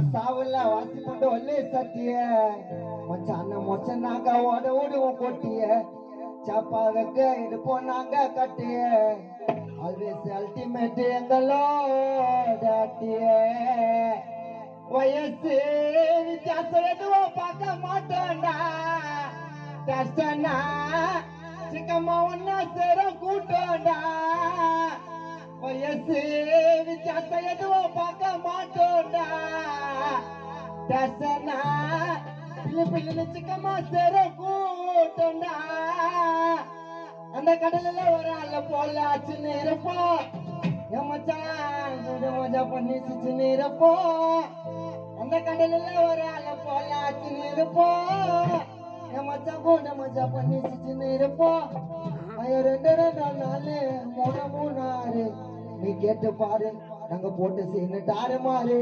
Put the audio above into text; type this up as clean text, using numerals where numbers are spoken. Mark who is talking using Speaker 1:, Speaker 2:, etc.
Speaker 1: சாவுல வாசி கொண்டு ஒல்லே சத்திய மச்சான மொச்சனாங்க ஓட ஓடுவோம் கொட்டிய சாப்பா வைக்க எடுப்போம் நாங்க கட்டிய ஆல்வேஸ் அல்டிமேட் எங்களோட வயசு வித்தியாசம் எதுவும் பார்க்க மாட்டோம்டா கஷ்டம்னா சிக்கம்மா ஒன்னா சேர கூட்டோம்டா வயசு வித்தியாசம் எதுவும் பார்க்க மாட்டோம்டா கஷ்டம்னா பிள்ளை பிள்ளை சிக்கம்மா சேர கூட்டோம்டா அந்த கடல்ல ஒரு ஆள போல ஆச்சுன்னு இருப்போம் என் மச்சான் கூட மஜா பண்ணி சிச்சுன்னு இருப்போம் அந்த கடல்ல ஒரு ஆள போல ஆச்சுன்னு இருப்போம் என் மச்சான் கூட மஜா பண்ணி சிச்சுன்னு இருப்போம் ரெண்டு நாலு மூணாறு நீ கேட்டு பாரு நாங்க போட்டு சீனு டாரு மாறு